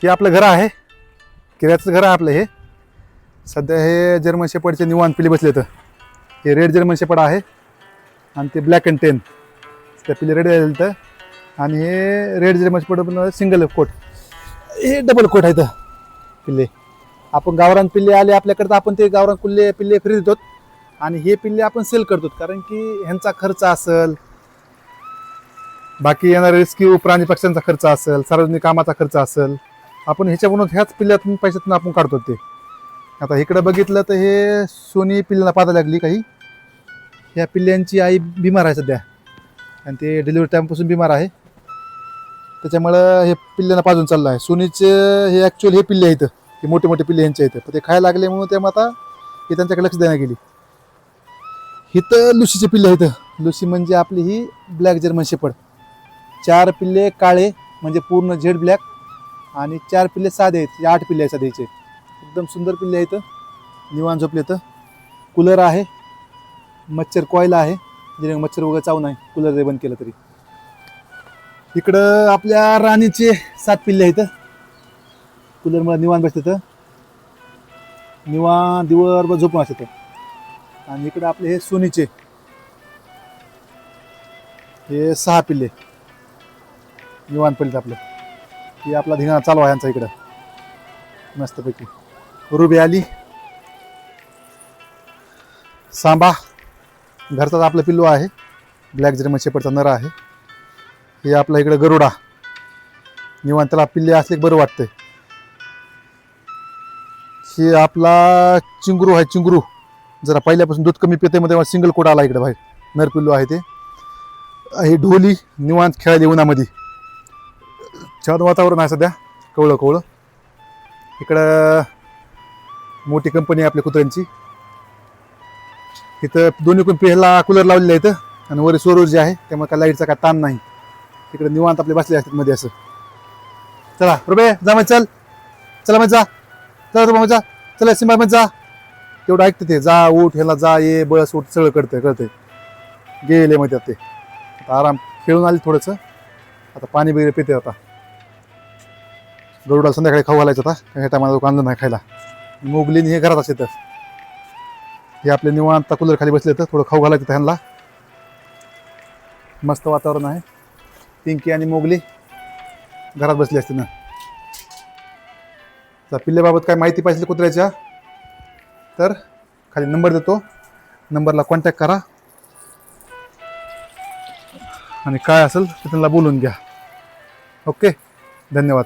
हे आपलं घर आहे, किरायाचं घर आहे आपलं हे. सध्या हे जर्मन शेपर्डचे निवांत पिल्ले बसले तर. हे रेड जर्मन शेपर्ड आहे आणि ते ब्लॅक अँड टेन, त्या पिल्ले रेड झाले तर. आणि हे रेड जर्मन शेपर्ड पण सिंगल कोट, हे डबल कोट आहेत पिल्ले. आपण गावरान पिल्ले आले आपल्याकडे तर आपण ते गावरान पिल्ले फ्री देतो आणि हे पिल्ले आपण सेल करतो, कारण की ह्यांचा खर्च असेल, बाकी येणारे रेस्क्यू प्राणी पक्ष्यांचा खर्च असेल, सार्वजनिक कामाचा खर्च असेल, आपण ह्याच्यावरून ह्याच पिल्ल्यातून पैशातून आपण काढतो ते. आता इकडं बघितलं तर हे सोनी पिल्लांना पाहायला लागली काही. ह्या पिल्ल्यांची आई बिमार आहे सध्या आणि ते डिलिव्हरी टाईमपासून बिमार आहे, त्याच्यामुळं हे पिल्ल्यांना पाजून चाललं आहे. सोनीचे हे ॲक्च्युअली हे पिल्ले आहेत, हे मोठे मोठे पिल्ले ह्यांचे आहेत, पण ते खायला लागले म्हणून ते मग आता हे त्यांच्याकडे लक्ष देण्यात गेली. इथं लुशीचे पिल्ले आहेत. लुशी म्हणजे आपली ही ब्लॅक जर्मन शेपर्ड. 4 पिल्ले काळे म्हणजे पूर्ण जेड ब्लॅक आणि 4 पिल्ले साधे आहेत. 8 पिल्ले आहेत साधेचे, एकदम सुंदर पिल्ले आहेत. निवांत झोपले तर. कूलर आहे, मच्छर कॉईल आहे, जेणे मच्छर वगैरे चावू नाही कूलर जरी बंद केलं तरी. इकडं आपल्या राणीचे 7 पिल्ले आहेत. कूलरमध्ये निवांत बसतात, निवांत दिवसभर झोपून असतात. आणि इकडं आपले हे सोनीचे हे 6 पिल्ले निवांत पडलेत आपले. हे आपला धिंगाणा चालू आहे यांचा इकडं मस्तपैकी. रुबी आली, सांबा घरचाच आपलं पिल्लू आहे, ब्लॅक जर्मन शेपर्डचा नर आहे. हे आपला इकडं गरुडा निवांत, त्याला पिल्ले असले बरं वाटतंय. हे आपला चिंगरू आहे, चिंगरू जरा पहिल्यापासून दूध कमी पिते मध्ये सिंगल कोट आला इकडे बाहेर, नर पिल्लू आहे ते. हे ढोली निवांत खेळायला उन्हामध्ये, छान वातावरण आहे सध्या, कवळं कवळं. इकडं मोठी कंपनी आहे आपल्या कुत्र्यांची. इथं दोन्ही पण पेहला कूलर लावलेले आहेत आणि वर सौर ऊर्जा आहे, त्यामुळे काय लाईटचा काय ताण नाही. इकडे निवांत आपले बसले असतात मध्ये असं. चला रुबे जा मग, चल चला मग जा, चला रुबा मग जा, चला सिंबा मग जा. तेवढं ऐकतं ते, जा उठ ह्याला जा ये बस उठ सगळं कळतंय गेले मग त्यात ते. आता आराम खेळून आले थोडंसं, आता पाणी वगैरे पिते. आता गरुडाला संध्याकाळी खाऊ घालायचं आता, ह्या टायमाला आणलं नाही खायला. मोगलीने हे घरात असते, हे आपले निवांत कूलर खाली बसले तर थोडं खाऊ घालायचं ह्यांना. मस्त वातावरण आहे. पिंकी आणि मोगली घरात बसली असते ना. तर पिल्ल्याबाबत काय माहिती पाहिजे कुत्र्याच्या तर खाली नंबर देतो, नंबरला कॉन्टॅक्ट करा आणि काय असेल ते त्यांना बोलून घ्या. ओके, धन्यवाद.